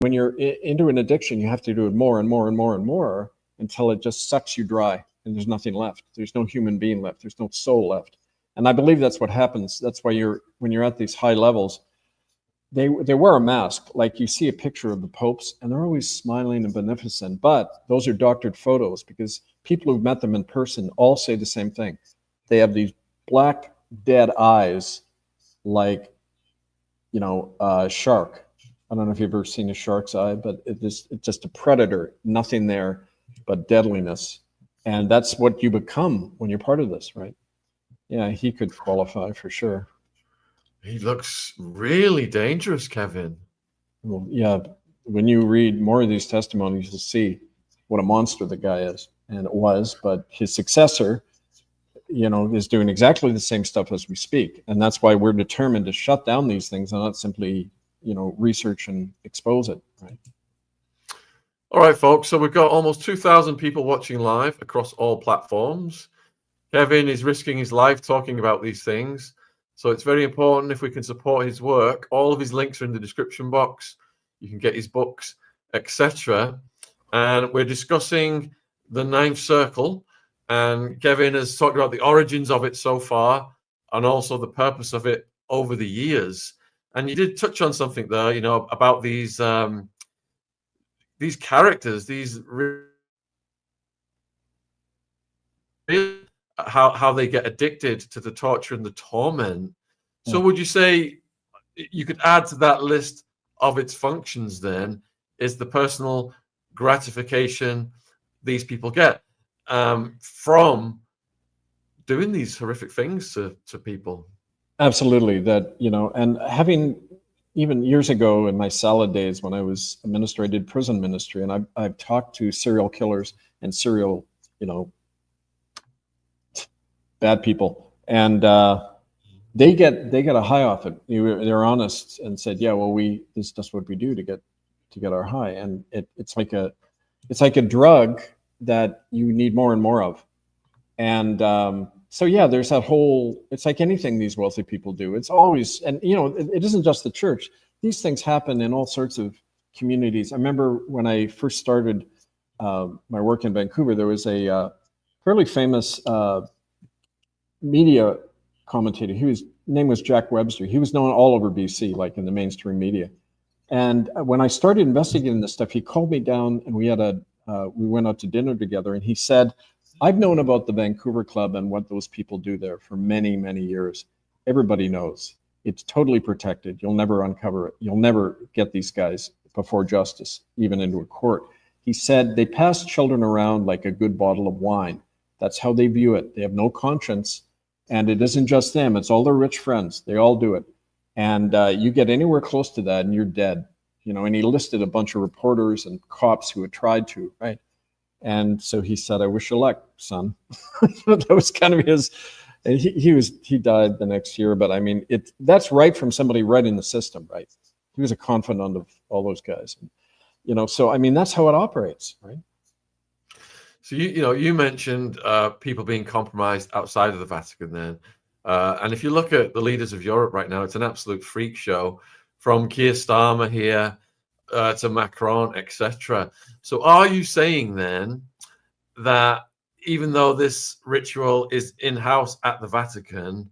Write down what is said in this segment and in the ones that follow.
when you're into an addiction, you have to do it more and more and more and more until it just sucks you dry and there's nothing left. There's no human being left. There's no soul left. And I believe that's what happens. That's why when you're at these high levels, they wear a mask. Like you see a picture of the popes and they're always smiling and beneficent, but those are doctored photos because people who've met them in person all say the same thing. They have these black, dead eyes like, a shark. I don't know if you've ever seen a shark's eye, but it's just a predator, nothing there but deadliness. And that's what you become when you're part of this, right? Yeah, he could qualify for sure. He looks really dangerous, Kevin. Well, yeah, when you read more of these testimonies, you'll see what a monster the guy is. And it was, but his successor, is doing exactly the same stuff as we speak. And that's why we're determined to shut down these things and not simply, research and expose it, right? All right, folks. So we've got almost 2,000 people watching live across all platforms. Kevin is risking his life talking about these things. So it's very important if we can support his work. All of his links are in the description box. You can get his books, etc. And we're discussing the Ninth Circle. And Kevin has talked about the origins of it so far and also the purpose of it over the years. And you did touch on something there, about these characters, how they get addicted to the torture and the torment. So would you say you could add to that list of its functions then is the personal gratification these people get from doing these horrific things to people? Absolutely. That, and having even years ago in my salad days when I was a minister, I did prison ministry, and I've talked to serial killers and serial, bad people, and they get a high off it. They're honest and said, yeah, well, this is just what we do to get our high, and it's like a drug that you need more and more of, and so yeah, there's that whole. It's like anything these wealthy people do. It's always, and it isn't just the church. These things happen in all sorts of communities. I remember when I first started my work in Vancouver, there was a fairly famous media commentator. His name was Jack Webster. He was known all over BC, like in the mainstream media. And when I started investigating this stuff, he called me down, and we went out to dinner together. And he said, "I've known about the Vancouver Club and what those people do there for many, many years. Everybody knows it's totally protected. You'll never uncover it. You'll never get these guys before justice, even into a court." He said they pass children around like a good bottle of wine. That's how they view it. They have no conscience. And it isn't just them. It's all their rich friends. They all do it. And you get anywhere close to that and you're dead. And he listed a bunch of reporters and cops who had tried to, right? And so he said, "I wish you luck, son." That was kind of his, and he died the next year. But I mean, that's right from somebody right in the system, right? He was a confidant of all those guys. So I mean, that's how it operates, right? So you mentioned people being compromised outside of the Vatican then. And if you look at the leaders of Europe right now, it's an absolute freak show, from Keir Starmer here to Macron, etc. So are you saying then that even though this ritual is in-house at the Vatican,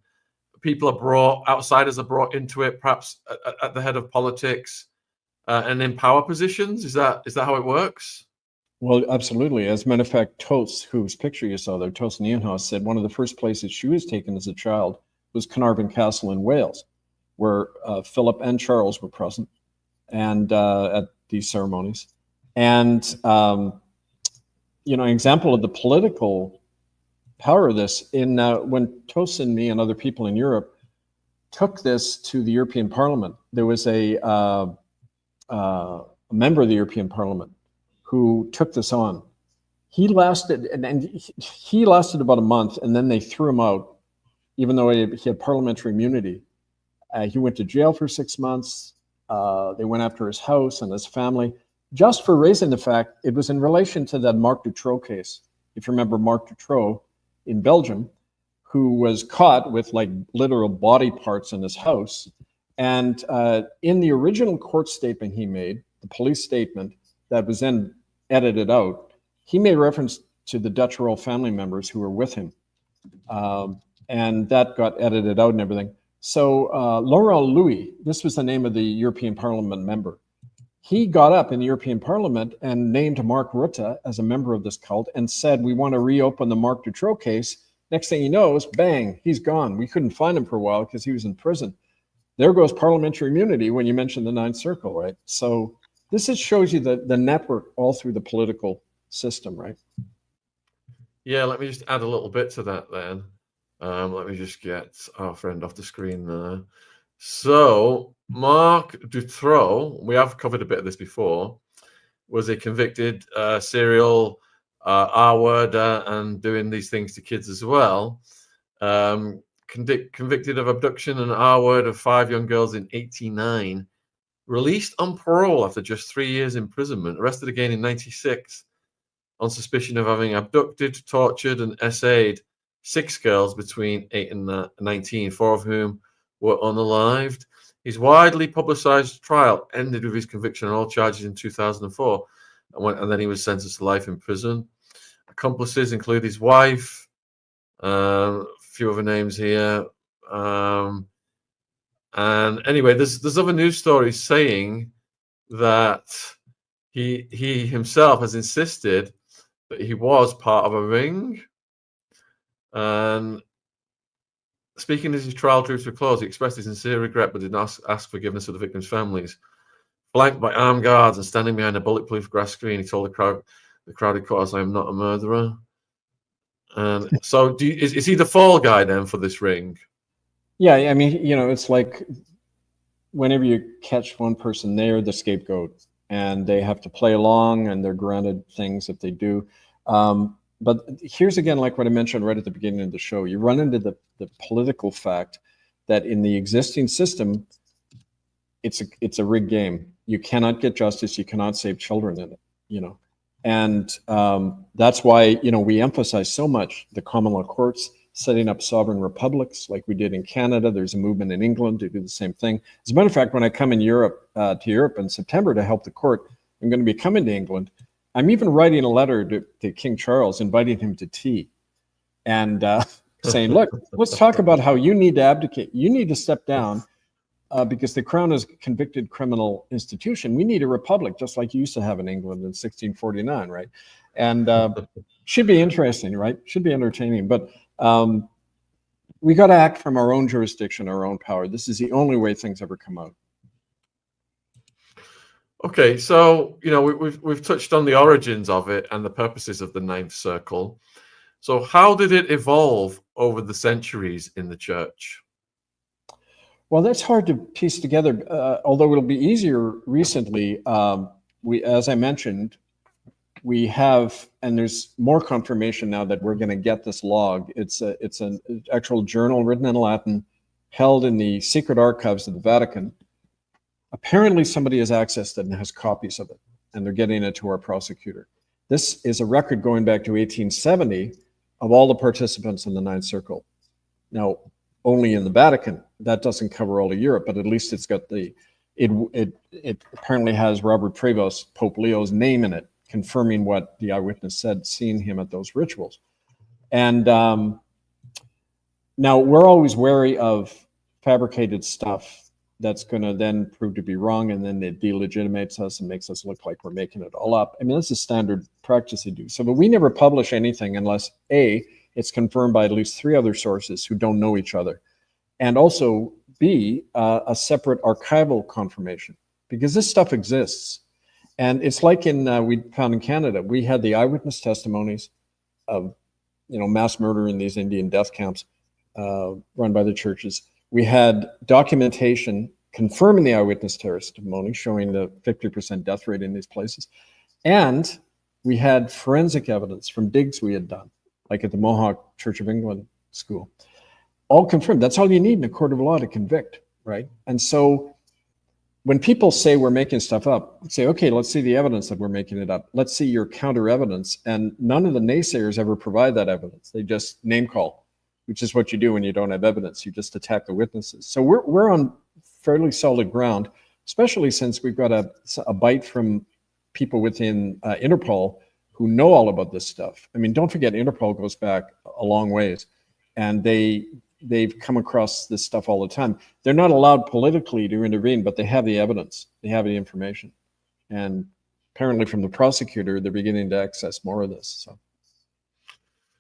outsiders are brought into it, perhaps at the head of politics and in power positions? Is that how it works? Well, absolutely. As a matter of fact, Tos, whose picture you saw there, Tos Nienhuis, said one of the first places she was taken as a child was Carnarvon Castle in Wales, where Philip and Charles were present and at these ceremonies. And, an example of the political power of this, when Tos and me and other people in Europe took this to the European Parliament, there was a member of the European Parliament who took this on. He lasted about a month, and then they threw him out, even though he had parliamentary immunity. He went to jail for 6 months. They went after his house and his family, just for raising the fact it was in relation to that Marc Dutroux case. If you remember Marc Dutroux in Belgium, who was caught with like literal body parts in his house. And in the original court statement he made, the police statement that was then edited out, he made reference to the Dutch royal family members who were with him. And that got edited out and everything. So Laurent Louis, this was the name of the European Parliament member. He got up in the European Parliament and named Mark Rutte as a member of this cult and said, we want to reopen the Marc Dutroux case. Next thing he knows, bang, he's gone. We couldn't find him for a while because he was in prison. There goes parliamentary immunity when you mention the Ninth Circle, right? So this just shows you the network all through the political system, right? Yeah, let me just add a little bit to that then. Let me just get our friend off the screen there. So Marc Dutroux, we have covered a bit of this before, was a convicted serial R-worder and doing these things to kids as well. Convicted of abduction and R-word of 5 young girls in '89. Released on parole after just 3 years imprisonment. Arrested again in '96 on suspicion of having abducted, tortured, and essayed 6 girls between 8 and 19, 4 of whom were unalived. His widely publicized trial ended with his conviction on all charges in 2004, and then he was sentenced to life in prison. Accomplices include his wife, a few other names here. And anyway, there's other news stories saying that he himself has insisted that he was part of a ring. And speaking as his trial drew to a close, he expressed his sincere regret but did not ask forgiveness of the victims' families. Flanked by armed guards and standing behind a bulletproof grass screen, he told the crowded chorus, "I am not a murderer." And so, is he the fall guy then for this ring? Yeah, I mean, you know, it's like whenever you catch one person, they're the scapegoat, and they have to play along, and they're granted things if they do. But here's again, like what I mentioned right at the beginning of the show, you run into the political fact that in the existing system, it's a rigged game. You cannot get justice. You cannot save children in it, you know. And that's why, you know, we emphasize so much the common law courts, setting up sovereign republics like we did in Canada. There's a movement in England to do the same thing. As a matter of fact, when I come in Europe, to Europe in September to help the court, I'm going to be coming to England. I'm even writing a letter to King Charles, inviting him to tea and saying, look, let's talk about how you need to abdicate. You need to step down because the crown is a convicted criminal institution. We need a republic, just like you used to have in England in 1649, right? And should be interesting, right? Should be entertaining. But we got to act from our own jurisdiction, our own power. This is the only way things ever come out. Okay, so you know we've touched on the origins of it and the purposes of the Ninth Circle. So how did it evolve over the centuries in the church? Well, that's hard to piece together. Although it'll be easier recently. As I mentioned, we have, and there's more confirmation now that we're going to get this log. It's an actual journal written in Latin, held in the secret archives of the Vatican. Apparently somebody has accessed it and has copies of it, and they're getting it to our prosecutor. This is a record going back to 1870 of all the participants in the Ninth Circle. Now, only in the Vatican, that doesn't cover all of Europe, but at least it's got it apparently has Robert Prevost, Pope Leo's name in it, confirming what the eyewitness said, seeing him at those rituals. And now we're always wary of fabricated stuff that's going to then prove to be wrong, and then it delegitimates us and makes us look like we're making it all up. I mean, that's a standard practice they do. So, but we never publish anything unless A, it's confirmed by at least 3 other sources who don't know each other, and also B, a separate archival confirmation, because this stuff exists. And it's like we found in Canada, we had the eyewitness testimonies of, you know, mass murder in these Indian death camps run by the churches. We had documentation confirming the eyewitness testimony, showing the 50% death rate in these places. And we had forensic evidence from digs we had done, like at the Mohawk Church of England school. All confirmed. That's all you need in a court of law to convict, right? And so when people say we're making stuff up, say, okay, let's see the evidence that we're making it up. Let's see your counter evidence. And none of the naysayers ever provide that evidence. They just name call, which is what you do when you don't have evidence. You just attack the witnesses. So we're on fairly solid ground. especially since we've got a bite from people within Interpol who know all about this stuff. I mean, don't forget, Interpol goes back a long ways, and they've come across this stuff all the time. They're not allowed politically to intervene, but they have the evidence, they have the information. And apparently from the prosecutor, they're beginning to access more of this.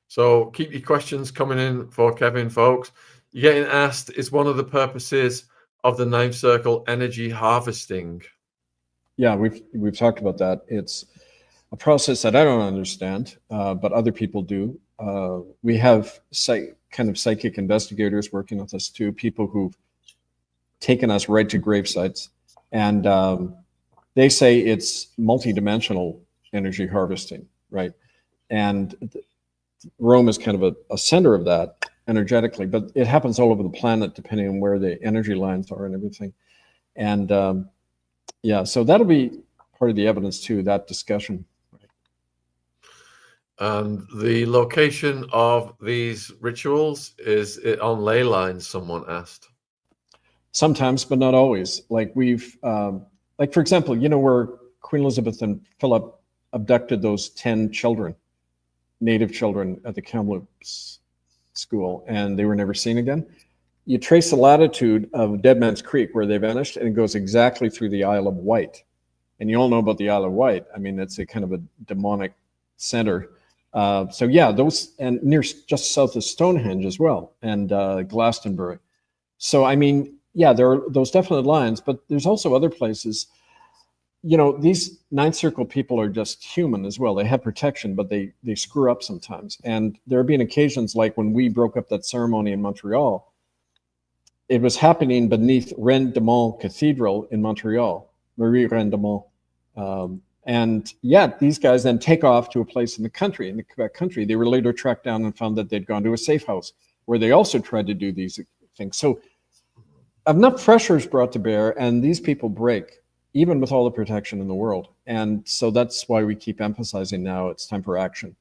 So keep your questions coming in for Kevin, folks. You're getting asked, is one of the purposes of the Ninth Circle energy harvesting? Yeah, we've talked about that. It's a process that I don't understand, but other people do. We have kind of psychic investigators working with us too, people who've taken us right to grave sites, and they say it's multidimensional energy harvesting, right? And Rome is kind of a center of that energetically, but it happens all over the planet depending on where the energy lines are and everything. And yeah, so that'll be part of the evidence too, that discussion. And the location of these rituals, is it on ley lines, someone asked? Sometimes, but not always. Like like for example, you know where Queen Elizabeth and Philip abducted those 10 children, native children at the Kamloops school, and they were never seen again? You trace the latitude of Dead Man's Creek where they vanished, and it goes exactly through the Isle of Wight. And you all know about the Isle of Wight. I mean, it's a kind of a demonic center. So yeah, those, and near just south of Stonehenge as well, and Glastonbury. So I mean, yeah, there are those definite lines, but there's also other places. You know, these Ninth Circle people are just human as well. They have protection, but they screw up sometimes. And there have been occasions like when we broke up that ceremony in Montreal, it was happening beneath Reine de Mont Cathedral in Montreal, Marie Reine de Mont. And yeah, these guys then take off to a place in the country, in the Quebec country. They were later tracked down and found that they'd gone to a safe house where they also tried to do these things. So enough pressure is brought to bear, and these people break, even with all the protection in the world. And so that's why we keep emphasizing now it's time for action.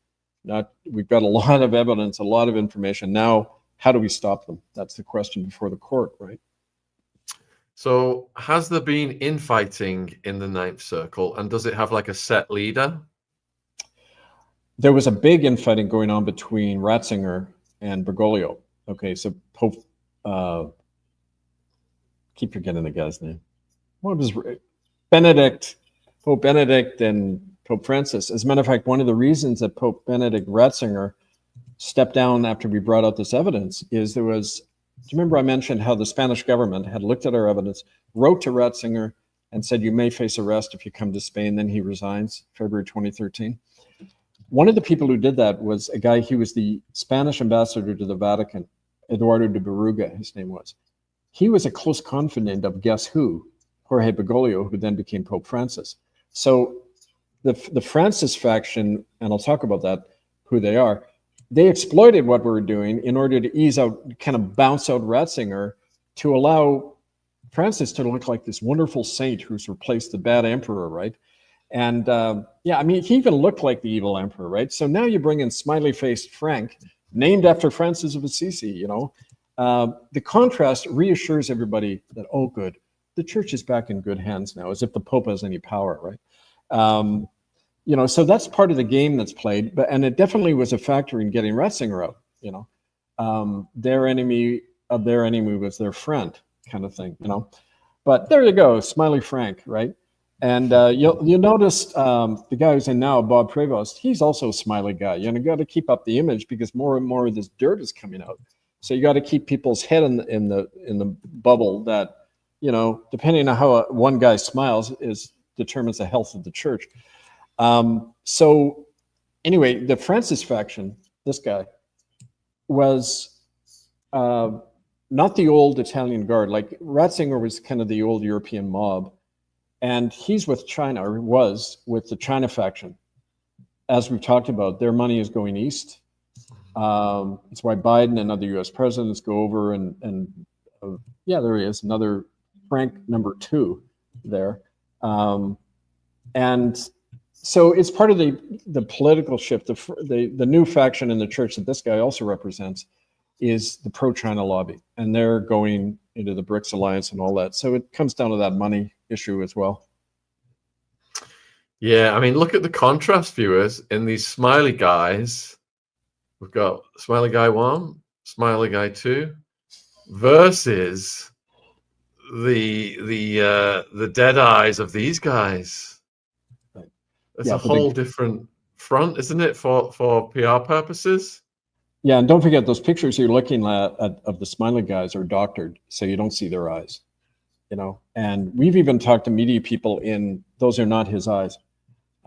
We've got a lot of evidence, a lot of information. Now, how do we stop them? That's the question before the court, right? So has there been infighting in the Ninth Circle, and does it have like a set leader? There was a big infighting going on between Ratzinger and Bergoglio. Okay, so Pope, keep forgetting the guy's name. What was Benedict, Pope Benedict and Pope Francis? As a matter of fact, one of the reasons that Pope Benedict Ratzinger stepped down after we brought out this evidence is there was, do you remember I mentioned how the Spanish government had looked at our evidence, wrote to Ratzinger and said, you may face arrest if you come to Spain. Then he resigns, February 2013. One of the people who did that was a guy, he was the Spanish ambassador to the Vatican, Eduardo de Berruga, his name was. He was a close confidant of guess who? Jorge Bergoglio, who then became Pope Francis. So the Francis faction, and I'll talk about that, who they are, they exploited what we were doing in order to ease out, kind of bounce out Ratzinger to allow Francis to look like this wonderful saint who's replaced the bad emperor, right? And yeah, I mean, he even looked like the evil emperor, right? So now you bring in smiley-faced Frank, named after Francis of Assisi, you know. The contrast reassures everybody that, oh, good, the church is back in good hands now, as if the Pope has any power, right? You know, so that's part of the game that's played, and it definitely was a factor in getting Ratzinger out, you know. Their enemy of their enemy was their friend, kind of thing, you know. But there you go, Smiley Frank, right? And you'll notice the guy who's in now, Bob Prevost, he's also a smiley guy. You know, you got to keep up the image because more and more of this dirt is coming out. So you got to keep people's head in the bubble that, you know, depending on how one guy smiles determines the health of the church. So anyway, the Francis faction, this guy, was not the old Italian guard. Like Ratzinger was kind of the old European mob. And he's with China, or was with the China faction. As we've talked about, their money is going east. It's why Biden and other US presidents go over and yeah, there he is, another Frank number 2 there. And so it's part of the political shift. The new faction in the church that this guy also represents is the pro-China lobby. And they're going into the BRICS alliance and all that. So it comes down to that money issue as well. Yeah, I mean, look at the contrast, viewers, in these smiley guys. We've got smiley guy 1, smiley guy 2, versus the dead eyes of these guys. It's a whole different front, isn't it, for PR purposes? Yeah, and don't forget those pictures you're looking at of the smiley guys are doctored, so you don't see their eyes. You know, and we've even talked to media people in those are not his eyes.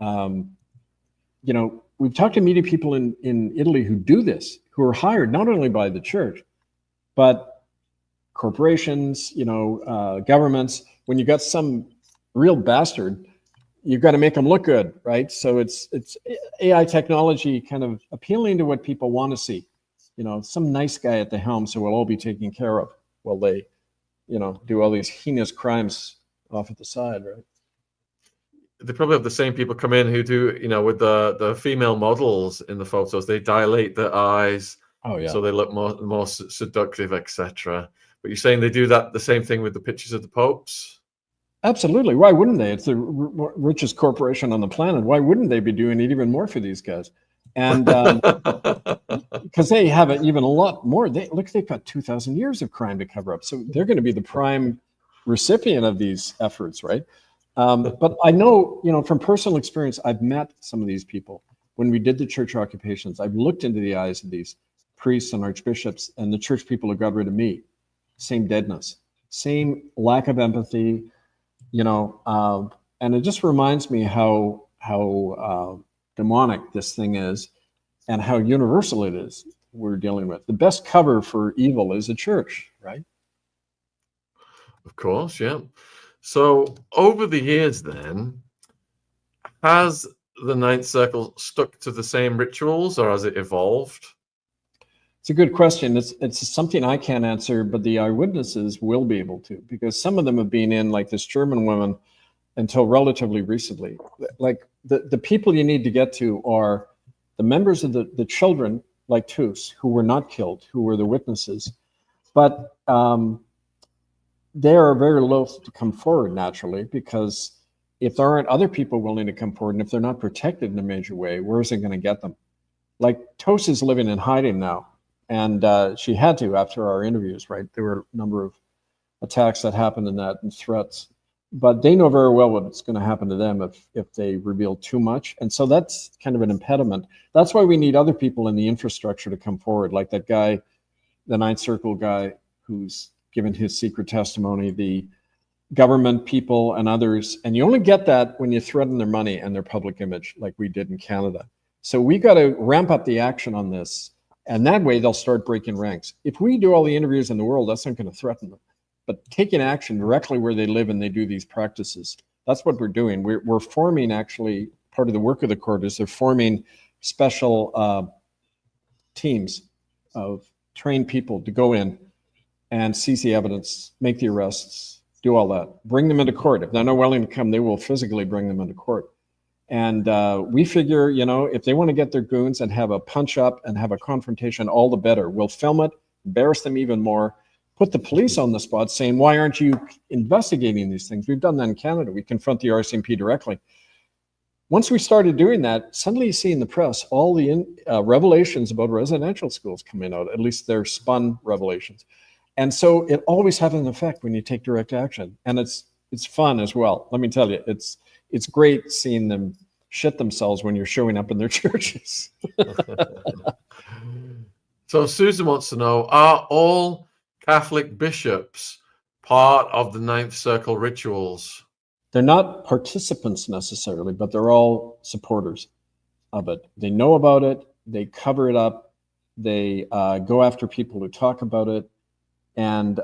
You know, we've talked to media people in Italy who do this, who are hired not only by the church, but corporations, you know, governments. When you got some real bastard, you've got to make them look good, right? So it's AI technology kind of appealing to what people want to see. You know, some nice guy at the helm, so we'll all be taken care of while they, you know, do all these heinous crimes off at the side, right? They probably have the same people come in who do, you know, with the female models in the photos, they dilate their eyes, so they look more seductive, etc. But you're saying they do that the same thing with the pictures of the popes? Absolutely. Why wouldn't they? It's the richest corporation on the planet. Why wouldn't they be doing it even more for these guys? And because they have even a lot more. They've got 2,000 years of crime to cover up, so they're going to be the prime recipient of these efforts, right? But I know, you know, from personal experience, I've met some of these people. When we did the church occupations, I've looked into the eyes of these priests and archbishops, and the church people who got rid of me. Same deadness, same lack of empathy, you know, and it just reminds me how demonic this thing is and how universal it is we're dealing with. The best cover for evil is a church, right? Of course, yeah. So over the years then, has the Ninth Circle stuck to the same rituals or has it evolved? It's a good question. It's something I can't answer, but the eyewitnesses will be able to, because some of them have been in, like this German woman, until relatively recently. Like the people you need to get to are the members of the children, like Tus, who were not killed, who were the witnesses. But they are very loath to come forward naturally, because if there aren't other people willing to come forward, and if they're not protected in a major way, where is it going to get them? Like Tos is living in hiding now, and she had to after our interviews, right? There were a number of attacks that happened in that and threats, but they know very well what's going to happen to them if they reveal too much. And so that's kind of an impediment. That's why we need other people in the infrastructure to come forward, like that guy, the Ninth Circle guy who's given his secret testimony, the government people and others. And you only get that when you threaten their money and their public image, like we did in Canada. So we got to ramp up the action on this. And that way they'll start breaking ranks. If we do all the interviews in the world, that's not going to threaten them. But taking action directly where they live and they do these practices, that's what we're doing. We're forming, actually, part of the work of the court is they're forming special teams of trained people to go in and seize the evidence, make the arrests, do all that, bring them into court. If they're not willing to come, they will physically bring them into court. And we figure, you know, if they want to get their goons and have a punch up and have a confrontation, all the better. We'll film it, embarrass them even more, put the police on the spot saying, why aren't you investigating these things? We've done that in Canada. We confront the RCMP directly. Once we started doing that, suddenly you see in the press all the revelations about residential schools coming out, at least they're spun revelations. And so it always has an effect when you take direct action. And it's fun as well. Let me tell you, it's great seeing them shit themselves when you're showing up in their churches. So Susan wants to know, are all Catholic bishops part of the Ninth Circle rituals? They're not participants necessarily, but they're all supporters of it. They know about it. They cover it up. They go after people who talk about it. And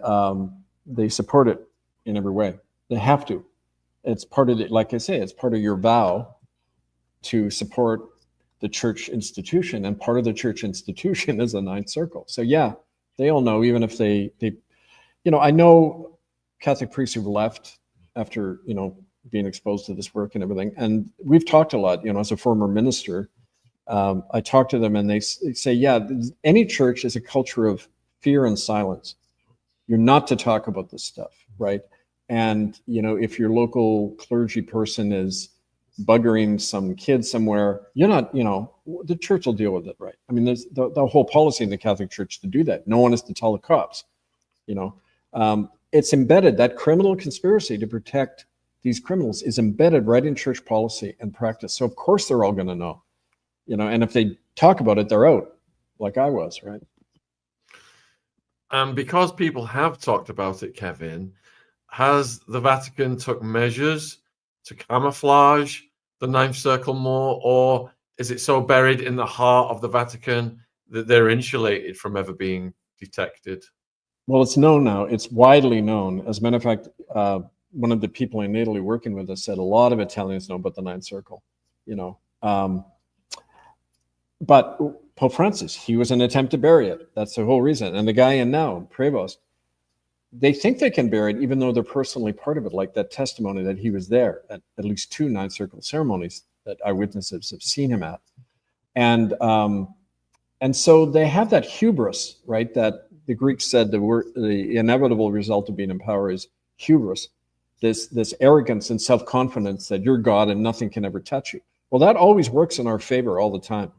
they support it in every way. They have to. It's part of it. Like I say, it's part of your vow to support the church institution, and part of the church institution is the Ninth Circle. So yeah, they all know, even if they, you know, I know Catholic priests who've left after, you know, being exposed to this work and everything. And we've talked a lot, you know, as a former minister, I talk to them and they say, yeah, any church is a culture of fear and silence. You're not to talk about this stuff, right? And, you know, if your local clergy person is buggering some kid somewhere, you're not, you know, the church will deal with it, right? I mean, there's the whole policy in the Catholic Church to do that. No one is to tell the cops, you know. It's embedded, that criminal conspiracy to protect these criminals is embedded right in church policy and practice. So of course they're all going to know, you know, and if they talk about it, they're out, like I was, right? And because people have talked about it, Kevin, has the Vatican took measures to camouflage the Ninth Circle more, or is it so buried in the heart of the Vatican that they're insulated from ever being detected? Well, it's known now. It's widely known. As a matter of fact, one of the people in Italy working with us said a lot of Italians know about the Ninth Circle, you know. But Pope Francis, he was an attempt to bury it. That's the whole reason. And the guy in now, Prevost, they think they can bury it even though they're personally part of it, like that testimony that he was there at least 2 Ninth Circle ceremonies that eyewitnesses have seen him at. And so they have that hubris, right? That the Greeks said the inevitable result of being in power is hubris, this arrogance and self-confidence that you're God and nothing can ever touch you. Well, that always works in our favor all the time.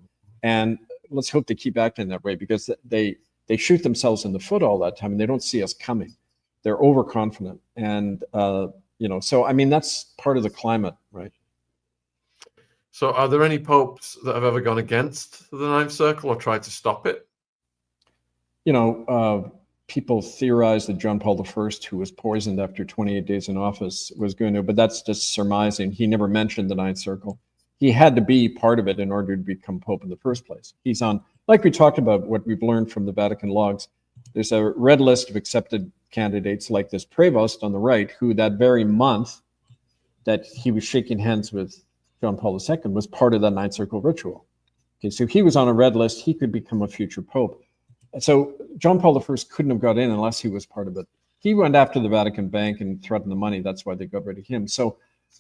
And let's hope they keep acting that way, because they shoot themselves in the foot all that time and they don't see us coming. They're overconfident. And, you know, so, I mean, that's part of the climate, right? So are there any popes that have ever gone against the Ninth Circle or tried to stop it? You know, people theorize that John Paul I, who was poisoned after 28 days in office, was going to, but that's just surmising. He never mentioned the Ninth Circle. He had to be part of it in order to become Pope in the first place. He's on, like we talked about, what we've learned from the Vatican logs, there's a red list of accepted candidates like this Prevost on the right, who that very month that he was shaking hands with John Paul II was part of that Ninth Circle ritual. Okay, so he was on a red list. He could become a future Pope. So John Paul I couldn't have got in unless he was part of it. He went after the Vatican Bank and threatened the money. That's why they got rid of him. So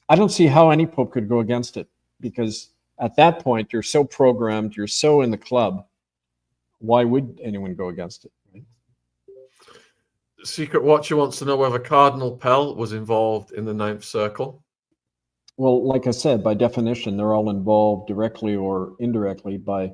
I don't see how any Pope could go against it, because at that point, you're so programmed, you're so in the club. Why would anyone go against it? Right? Secret Watcher wants to know whether Cardinal Pell was involved in the Ninth Circle. Well, like I said, by definition, they're all involved directly or indirectly by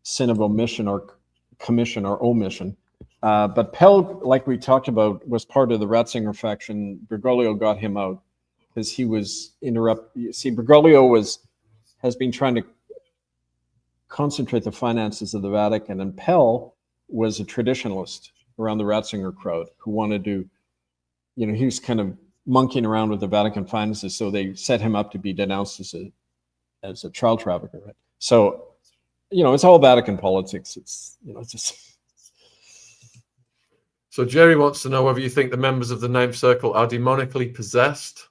sin of omission or commission or omission. But Pell, like we talked about, was part of the Ratzinger faction. Bergoglio got him out because he was See, Bergoglio has been trying to concentrate the finances of the Vatican, and Pell was a traditionalist around the Ratzinger crowd who wanted to, you know, he was kind of monkeying around with the Vatican finances, so they set him up to be denounced as a child trafficker. Right? So, you know, it's all Vatican politics. It's, you know, it's just. So Jerry wants to know whether you think the members of the Ninth Circle are demonically possessed.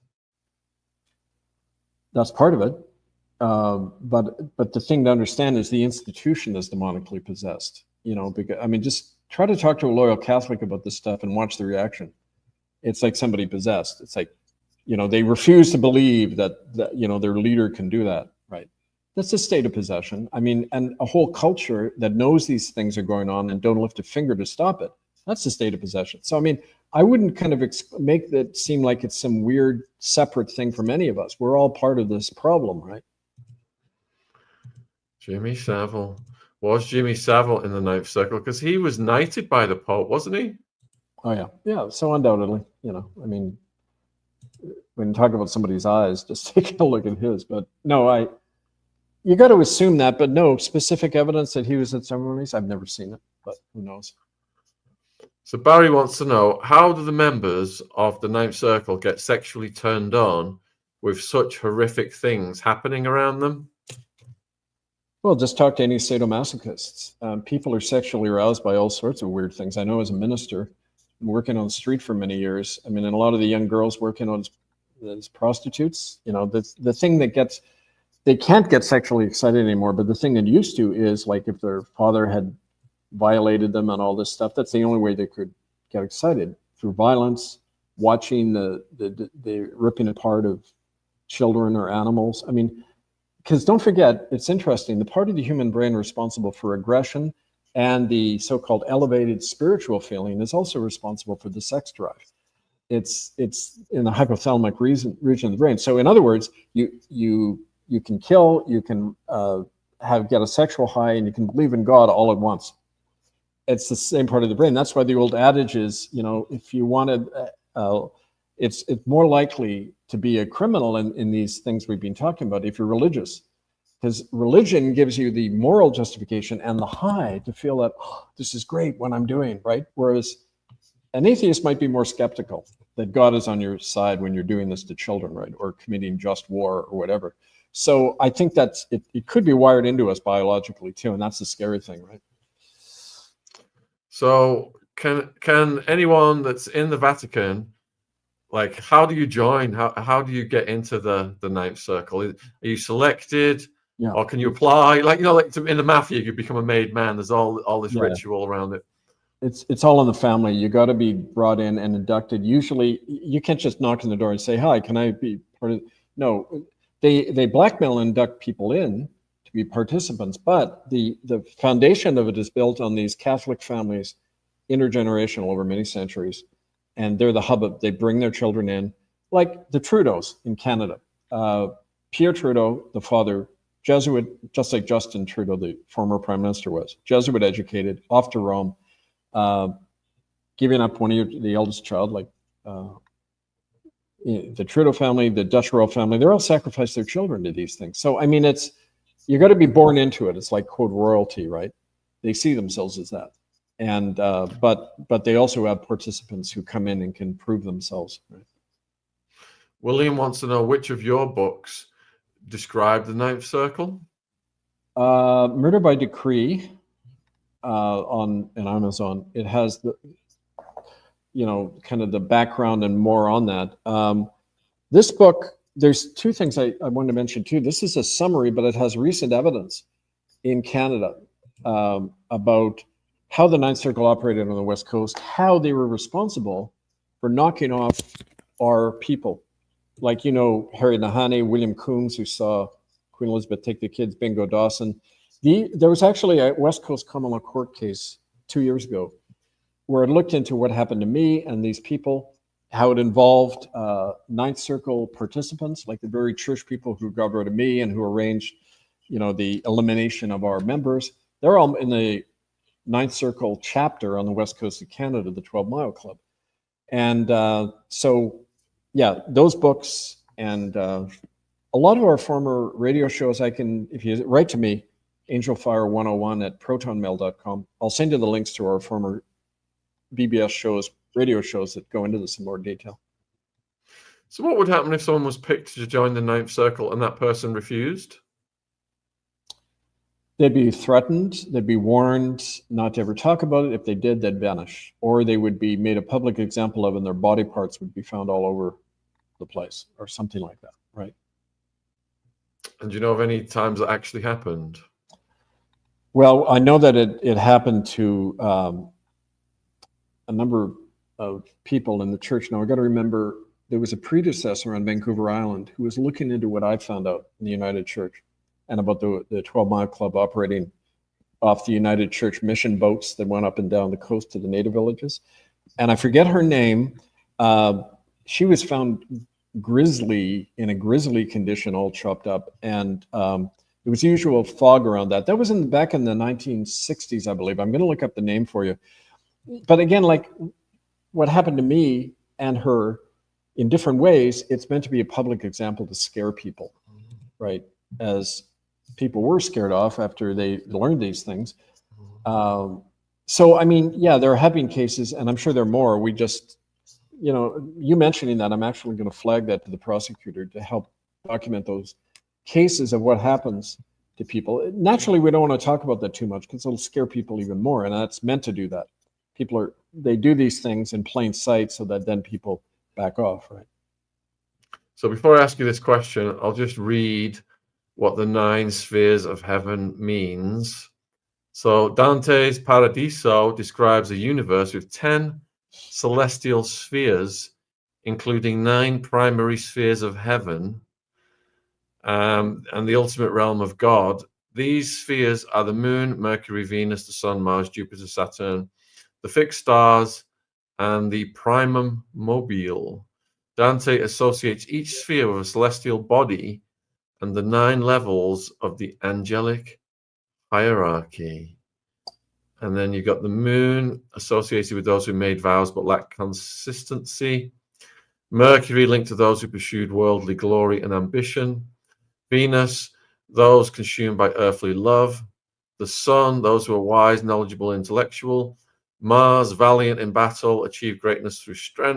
That's part of it. But the thing to understand is the institution is demonically possessed. You know, because, I mean, just try to talk to a loyal Catholic about this stuff and watch the reaction. It's like somebody possessed. It's like, you know, they refuse to believe that you know, their leader can do that, right? That's a state of possession. I mean, and a whole culture that knows these things are going on and don't lift a finger to stop it. That's a state of possession. So, I mean, I wouldn't kind of make that seem like it's some weird separate thing from any of us. We're all part of this problem, right? Jimmy Savile. Was Jimmy Savile in the Ninth Circle? Because he was knighted by the Pope, wasn't he? Oh, yeah. Yeah, so undoubtedly, you know, I mean, when you talk about somebody's eyes, just take a look at his. But no, you got to assume that, but no specific evidence that he was at ceremonies. I've never seen it, but who knows? So Barry wants to know, how do the members of the Ninth Circle get sexually turned on with such horrific things happening around them? Well, just talk to any sadomasochists. People are sexually aroused by all sorts of weird things. I know as a minister, working on the street for many years, I mean, and a lot of the young girls working on as prostitutes, you know, the thing that they can't get sexually excited anymore, but the thing that used to is like if their father had violated them and all this stuff, that's the only way they could get excited, through violence, watching the ripping apart of children or animals. I mean, because don't forget, it's interesting, the part of the human brain responsible for aggression And the so-called elevated spiritual feeling is also responsible for the sex drive. It's in the hypothalamic region of the brain. So in other words, you can kill, you can get a sexual high, and you can believe in God all at once. It's the same part of the brain. That's why the old adage is, if you wanted, it's more likely to be a criminal in these things we've been talking about if you're religious, because religion gives you the moral justification and the high to feel that, oh, this is great what I'm doing, right? Whereas an atheist might be more skeptical that God is on your side when you're doing this to children, right? Or committing just war or whatever. So I think that's, it could be wired into us biologically too, and that's the scary thing, right? So can anyone that's in the Vatican, like, how do you join? How do you get into the ninth circle? Are you selected? Yeah. Or can you apply? Like, in the mafia, you become a made man. There's all this ritual around it. It's all in the family. You got to be brought in and inducted. Usually, you can't just knock on the door and say, "Hi, can I be part of?" No, they blackmail and induct people in to be participants. But the foundation of it is built on these Catholic families, intergenerational over many centuries, and they're the hub of. They bring their children in, like the Trudeaus in Canada. Pierre Trudeau, the father, Jesuit, just like Justin Trudeau, the former prime minister, was Jesuit educated, off to Rome. Giving up the eldest child, like the Trudeau family, the Dutch royal family, they're all sacrificed their children to these things. So, I mean, you got to be born into it. It's like, quote, royalty, right? They see themselves as that. And, but they also have participants who come in and can prove themselves. Right? William wants to know which of your books describe the ninth circle. Murder by Decree. On Amazon, it has the, kind of the background and more on that. This book, there's two things I wanted to mention too. This is a summary, but it has recent evidence in Canada about how the Ninth Circle operated on the West Coast, how they were responsible for knocking off our people. Like, Harry Nahane, William Coombs, who saw Queen Elizabeth take the kids, Bingo Dawson. There was actually a West Coast common law court case 2 years ago where it looked into what happened to me and these people, how it involved Ninth Circle participants, like the very church people who got rid of me and who arranged, the elimination of our members. They're all in the Ninth Circle chapter on the West Coast of Canada, the 12 Mile Club. And so, yeah, those books and a lot of our former radio shows, if you write to me, angelfire101@protonmail.com. I'll send you the links to our former BBS shows, radio shows that go into this in more detail. So what would happen if someone was picked to join the ninth circle and that person refused? They'd be threatened. They'd be warned not to ever talk about it. If they did, they'd vanish. Or they would be made a public example of, and their body parts would be found all over the place or something like that, right? And do you know of any times that actually happened? Well, I know that it happened to a number of people in the church. Now, I got to remember, there was a predecessor on Vancouver Island who was looking into what I found out in the United Church and about the 12 Mile Club operating off the United Church mission boats that went up and down the coast to the native villages. And I forget her name. She was found in a grisly condition, all chopped up. And there was usual fog around that. That was back in the 1960s, I believe. I'm going to look up the name for you. But again, like what happened to me and her in different ways, it's meant to be a public example to scare people, right? As people were scared off after they learned these things. So, I mean, yeah, there have been cases, and I'm sure there are more. We just, you mentioning that, I'm actually going to flag that to the prosecutor to help document those cases of what happens to people. Naturally, we don't want to talk about that too much because it'll scare people even more, and that's meant to do that. They do these things in plain sight so that then people back off, right? So before I ask you this question, I'll just read what the 9 spheres of heaven means. So Dante's Paradiso describes a universe with 10 celestial spheres, including 9 primary spheres of heaven, and the ultimate realm of God, These spheres are the Moon, Mercury, Venus, the Sun, Mars, Jupiter, Saturn, the fixed stars, and the primum mobile. Dante associates each sphere with a celestial body and the 9 levels of the angelic hierarchy. And then you've got the Moon associated with those who made vows but lacked consistency. Mercury linked to those who pursued worldly glory and ambition. Venus, those consumed by earthly love. The Sun, those who are wise, knowledgeable, intellectual. Mars, valiant in battle, achieve greatness through strength.